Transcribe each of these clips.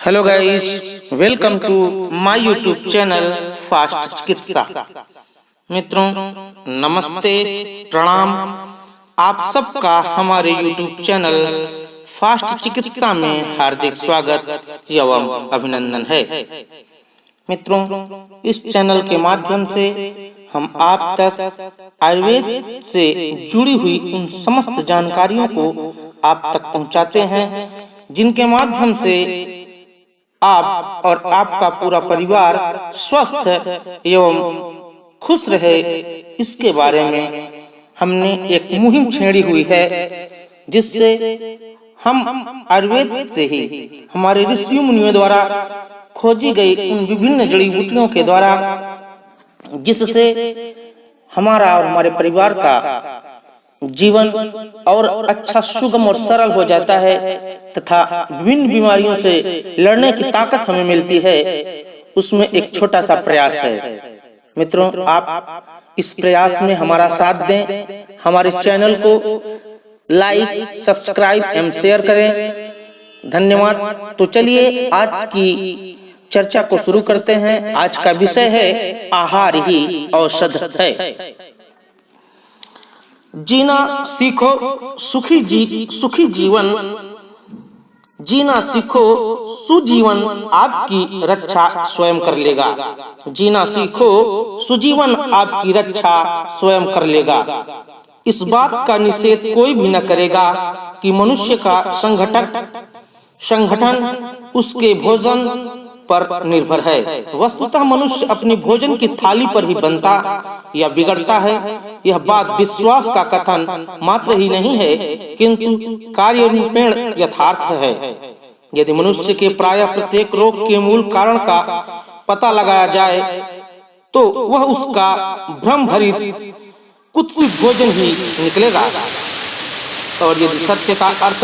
Hello guys, welcome to my YouTube channel fast चिकित्सा। मित्रों नमस्ते, प्रणाम। आप सबका हमारे यूट्यूब चैनल फास्ट चिकित्सा में हार्दिक स्वागत एवं अभिनंदन है। मित्रों, इस चैनल के माध्यम से हम आप तक आयुर्वेद से जुड़ी हुई उन समस्त जानकारियों को आप तक पहुंचाते हैं, जिनके माध्यम से आप और आपका पूरा परिवार स्वस्थ एवं खुश रहे। इसके बारे में हमने एक मुहिम छेड़ी हुई है, जिससे हम आयुर्वेद से ही हमारे ऋषि मुनियों द्वारा खोजी गई उन विभिन्न जड़ी बूटियों के द्वारा, जिससे हमारा और हमारे परिवार का जीवन और अच्छा, सुगम और सरल हो जाता है तथा विभिन्न बीमारियों से लड़ने की ताकत हमें मिलती है। उसमें एक छोटा सा प्रयास है। मित्रों, आप इस प्रयास में हमारा साथ दें, हमारे चैनल को लाइक, सब्सक्राइब एवं शेयर करें। धन्यवाद। तो चलिए आज की चर्चा को शुरू करते हैं। आज का विषय है आहार ही औषध है। जीना सीखो सुखी जीवन, जीना सीखो सुजीवन आपकी रक्षा स्वयं कर लेगा। जीना सीखो सुजीवन आपकी रक्षा स्वयं कर लेगा। इस बात का निषेध कोई भी न करेगा कि मनुष्य का संगठन उसके भोजन पर निर्भर है। वस्तुतः मनुष्य अपनी भोजन की थाली पर ही बनता या बिगड़ता है। यह बात विश्वास का कथन मात्र ही नहीं है, किंतु कार्य रूपेण यथार्थ है। यदि मनुष्य के प्रायः प्रत्येक रोग के मूल कारण का पता लगाया जाए, तो वह उसका भ्रम भरित कुत्सित भोजन ही निकलेगा। और यदि सत्य का अर्थ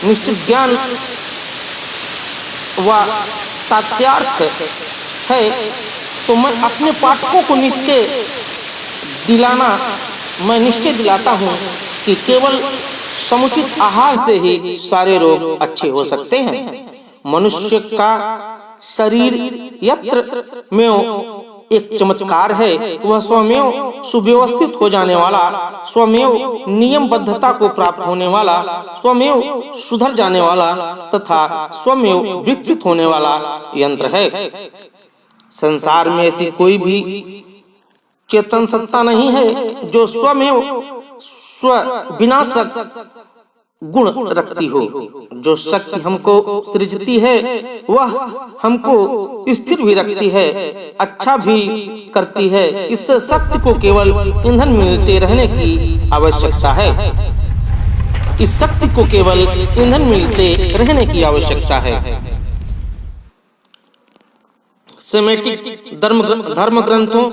निश्चित ज्ञान व तथ्यार्थ है, तो मैं अपने पाठकों को निश्चय दिलाता हूँ कि केवल समुचित आहार से ही सारे रोग अच्छे हो सकते हैं। मनुष्य का शरीर यत्र में एक चमत्कार है। वह स्वमेव सुव्यवस्थित हो जाने वाला, स्वमेव नियमबद्धता को प्राप्त होने वाला, स्वमेव सुधर जाने वाला तथा स्वमेव विकसित होने वाला यंत्र है। संसार में ऐसी कोई भी चेतन सत्ता नहीं है जो स्वमेव विनाशक गुण रखती हो। जो शक्ति हमको सृजती है, वह हमको स्थिर भी रखती है, अच्छा भी करती है। इस शक्ति को केवल ईंधन मिलते रहने की आवश्यकता है। इस शक्ति को केवल ईंधन मिलते रहने की आवश्यकता है। सेमेटिक धर्म ग्रंथों,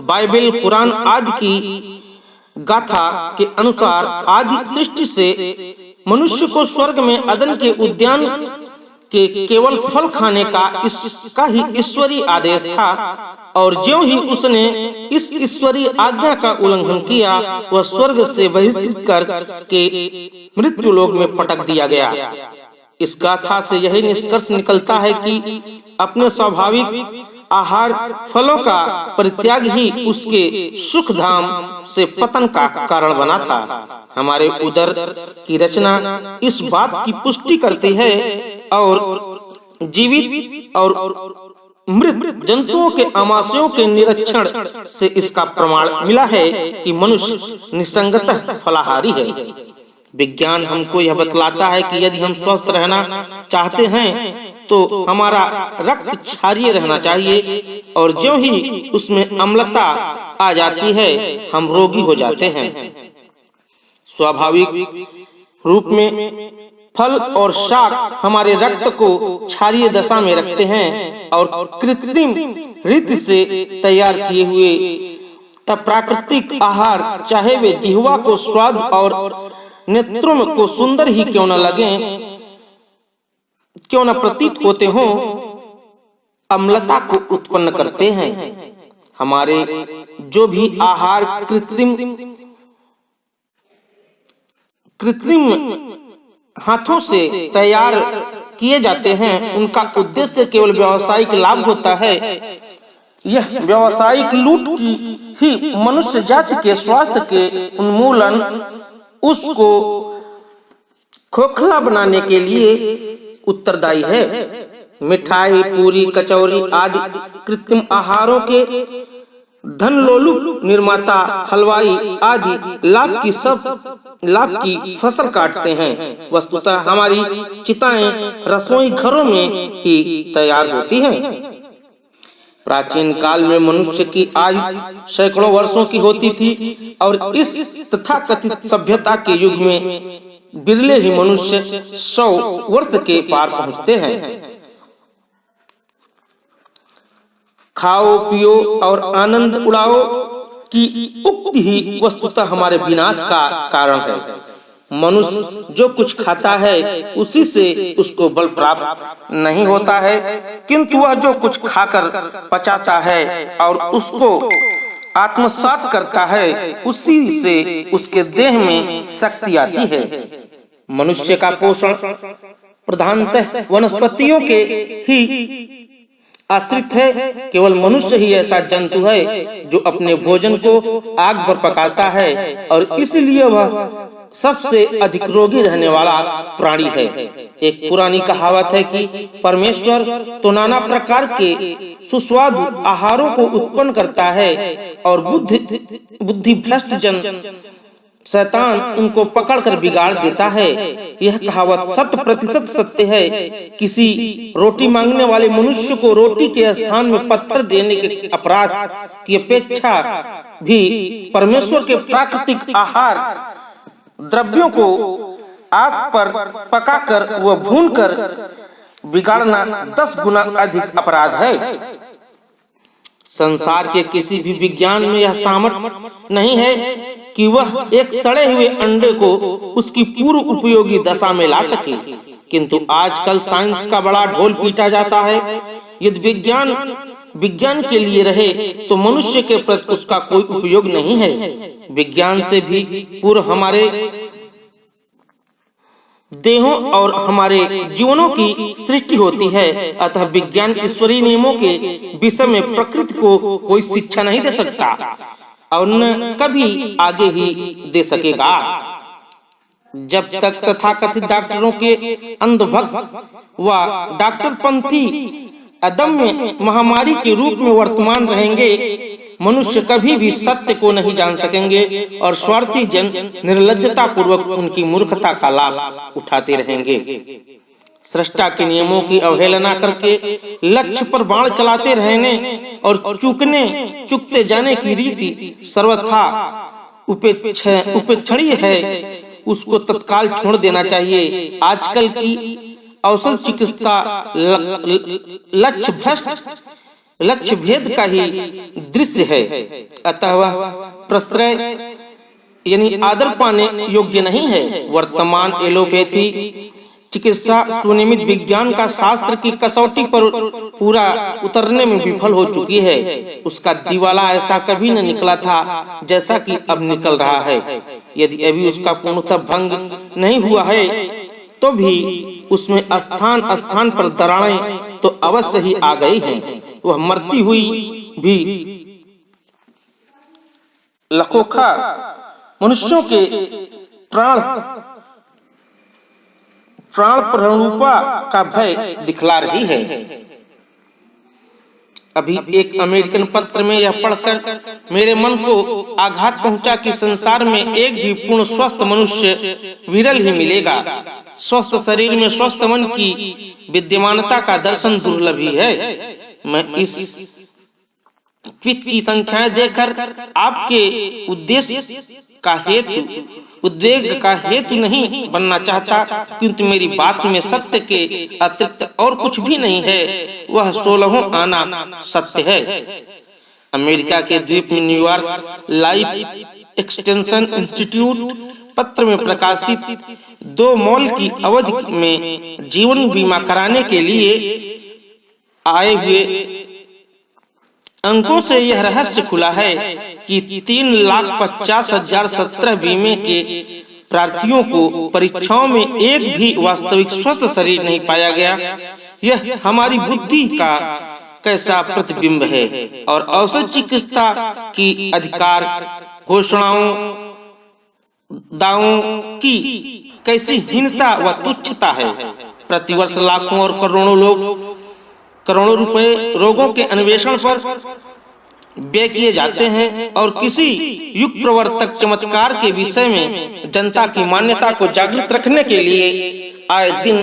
बाइबल, कुरान आदि की गाथा के अनुसार आदि सृष्टि से मनुष्य को स्वर्ग में अदन के उद्यान के केवल फल खाने का इसका ही ईश्वरीय आदेश था। और ज्यों ही उसने इस ईश्वरीय आज्ञा का उल्लंघन किया, वह स्वर्ग से बहिष्कृत कर के मृत्यु लोक में पटक दिया गया। इस गाथा से यही निष्कर्ष निकलता है कि अपने स्वाभाविक आहार फलों का परित्याग ही उसके सुख धाम से पतन का कारण बना था। हमारे उदर की रचना इस बात की पुष्टि करती है और जीवित और मृत जंतुओं के आमाशयों के निरीक्षण से इसका प्रमाण मिला है कि मनुष्य निसंगतः फलाहारी है। विज्ञान हमको यह बतलाता है कि यदि हम स्वस्थ रहना चाहते हैं, तो हमारा रक्त क्षारीय रहना चाहिए, और ज्यों ही उसमें अम्लता आ जाती है, हम रोगी हो जाते हैं। स्वाभाविक रूप में फल और शाक हमारे रक्त को क्षारीय दशा में रखते हैं, और कृत्रिम रीति से तैयार किए हुए प्राकृतिक आहार, चाहे वे जिह्वा को स्वाद और नेत्रों को सुंदर ही क्यों न लगे, क्यों न प्रतीत होते हों, अम्लता को उत्पन्न करते हैं। हमारे जो भी आहार कृत्रिम हाथों से तैयार किए जाते हैं उनका उद्देश्य केवल व्यावसायिक लाभ होता है। यह व्यावसायिक लूट की ही मनुष्य जाति के स्वास्थ्य के उन्मूलन, उसको खोखला बनाने के लिए उत्तरदायी है। मिठाई, पूरी, कचौरी आदि कृत्रिम आहारों के धनलोलुप निर्माता, हलवाई आदि लाभ की फसल काटते हैं। वस्तुतः हमारी चिताएं रसोई घरों में ही तैयार होती हैं। प्राचीन काल में मनुष्य की आयु सैकड़ों वर्षों की होती थी और इस तथाकथित सभ्यता के युग में बिरले ही मनुष्य 100 वर्ष के पार पहुंचते हैं। खाओ, पियो और आनंद उड़ाओ की उक्ति ही वस्तुतः हमारे विनाश का कारण है। मनुष्य जो कुछ खाता है उसी से उसको बल प्राप्त नहीं होता है, किंतु वह जो कुछ खाकर पचाता है और उसको आत्मसात करता है उसी से उसके देह में शक्ति आती है। मनुष्य का पोषण प्रधानतः वनस्पतियों के ही आश्रित है। केवल मनुष्य ही ऐसा जंतु है जो अपने भोजन को आग पर पकाता है और इसलिए वह सबसे अधिक रोगी रहने वाला प्राणी है। एक पुरानी कहावत है कि परमेश्वर तो नाना प्रकार के सुस्वादु आहारों को उत्पन्न करता है और बुद्धि भ्रष्ट जन शैतान उनको पकड़कर बिगाड़ देता है। यह कहावत 100% सत्य है। किसी रोटी मांगने वाले मनुष्य को रोटी के स्थान में पत्थर देने के अपराध की अपेक्षा भी परमेश्वर के प्राकृतिक आहार द्रव्यों को आग पर पकाकर व भूनकर बिगाड़ना 10 गुना अधिक अपराध है। संसार के किसी भी विज्ञान में यह सामर्थ्य नहीं है कि वह एक सड़े हुए अंडे को उसकी पूर्व उपयोगी दशा में ला सके, किंतु आजकल साइंस का बड़ा ढोल पीटा जाता है। यदि विज्ञान के लिए रहे तो मनुष्य के प्रति उसका कोई उपयोग नहीं है। विज्ञान से भी पूर्व हमारे देहों और हमारे जीवनों की सृष्टि होती है। अतः विज्ञान ईश्वरीय नियमों के विषय में प्रकृति को कोई शिक्षा नहीं दे सकता और न कभी आगे ही दे सकेगा। जब तक तथाकथित डॉक्टरों के अंधभक्त व डॉक्टरपंथी अदम्य महामारी के रूप में वर्तमान रहेंगे, मनुष्य कभी भी सत्य को नहीं जान सकेंगे और स्वार्थी जन निर्लज्जता पूर्वक उनकी मूर्खता का लाभ उठाते रहेंगे। सृष्टा के नियमों की अवहेलना करके लक्ष्य पर बाण चलाते रहने और चूकते जाने की रीति सर्वथा उपेक्षणीय है। उसको तत्काल छोड़ देना चाहिए। आजकल की औषध चिकित्सा लक्ष्य भेद का ही दृश्य है। अतः वह प्रश्रय यानी आदर पाने योग्य नहीं है। वर्तमान एलोपैथी चिकित्सा सुनियमित विज्ञान का शास्त्र की कसौटी पर पूरा उतरने में विफल हो चुकी है। उसका दिवाला ऐसा कभी न निकला था जैसा कि अब निकल रहा है। यदि अभी उसका पूर्णतः भंग नहीं हुआ है तो भी उसमें स्थान स्थान पर दरारें तो अवश्य ही आ गई हैं। वह मरती हुई भी लखोखा मनुष्यों के प्राण प्रणरूपा का भय दिखला रही है। अभी एक अमेरिकन पत्र में यह पढ़कर मेरे मन को आघात पहुंचा कि संसार में एक भी पूर्ण स्वस्थ मनुष्य विरल ही मिलेगा। स्वस्थ शरीर में स्वस्थ मन की विद्यमानता का दर्शन दुर्लभ ही है। मैं इस ट्वीट की संख्याएं देखकर आपके उद्वेग का हेतु नहीं बनना चाहता, किंतु मेरी बात में सत्य के अतिरिक्त और कुछ भी नहीं है। वह 16वां आना सत्य है। अमेरिका के द्वीप में न्यूयॉर्क लाइफ एक्सटेंशन इंस्टीट्यूट पत्र में प्रकाशित 2 मॉल की अवधि में जीवन बीमा कराने के लिए आए हुए अंकों से यह रहस्य खुला है कि 3,50,017 बीमे के प्रार्थियों को परीक्षाओं में एक भी वास्तविक स्वस्थ शरीर नहीं पाया गया। यह हमारी बुद्धि का कैसा प्रतिबिंब है और औसत चिकित्सा की अधिकार घोषणाओं दावों की कैसी हीनता व तुच्छता है। प्रतिवर्ष लाखों और करोड़ों रुपए रोगों के अन्वेषण पर व्यय किए जाते हैं और किसी युग प्रवर्तक चमत्कार के विषय में जनता की मान्यता को जागृत रखने के लिए आए दिन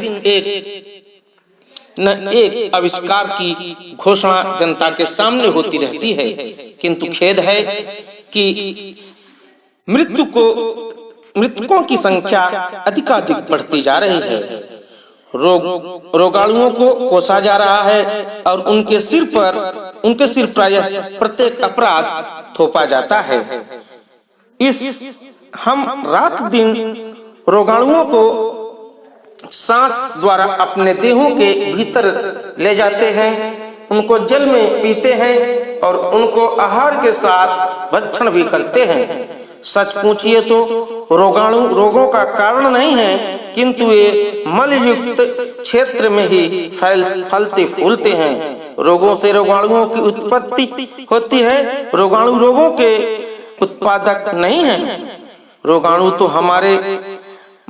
एक आविष्कार की घोषणा जनता के सामने होती रहती है। किंतु खेद है कि मृतकों की संख्या अधिकाधिक बढ़ती जा रही है। रोगाणुओं को कोसा जा रहा है और उनके सिर प्रायः प्रत्येक अपराध थोपा जाता है। हम रात दिन रोगाणुओं को सांस द्वारा अपने देहों के भीतर ले जाते हैं, उनको जल में पीते हैं और उनको आहार के साथ भक्षण भी करते हैं। सच पूछिए तो रोगाणु रोगों का कारण नहीं है, किंतु ये मलयुक्त क्षेत्र में ही फलते फूलते हैं। रोगों से रोगाणुओं की उत्पत्ति होती है, रोगाणु रोगों के उत्पादक नहीं हैं। रोगाणु तो हमारे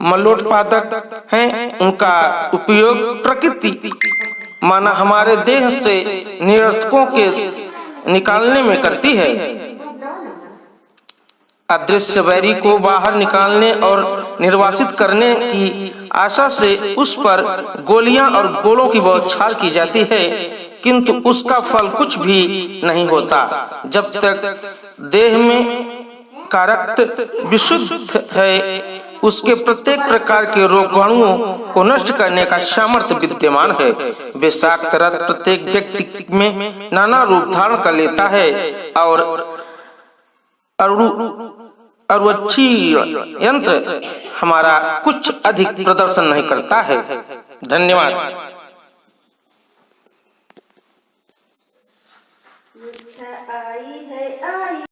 मलोत्पादक हैं, उनका उपयोग प्रकृति माना हमारे देह से निरर्थकों के निकालने में करती है। अदृश्य वैरी को बाहर निकालने और निर्वासित करने की आशा से उस पर गोलियां और गोलों की बौछार की जाती है, किंतु उसका फल कुछ भी नहीं होता जब तक देह में का रक्त विशुद्ध है। उसके प्रत्येक प्रकार के रोगाणुओं को नष्ट करने का सामर्थ्य विद्यमान है। विषाक्त रक्त प्रत्येक व्यक्ति में नाना रूप धारण कर लेता है और अरुचि यंत्र हमारा कुछ अधिक प्रदर्शन नहीं करता है। धन्यवाद। आई है आई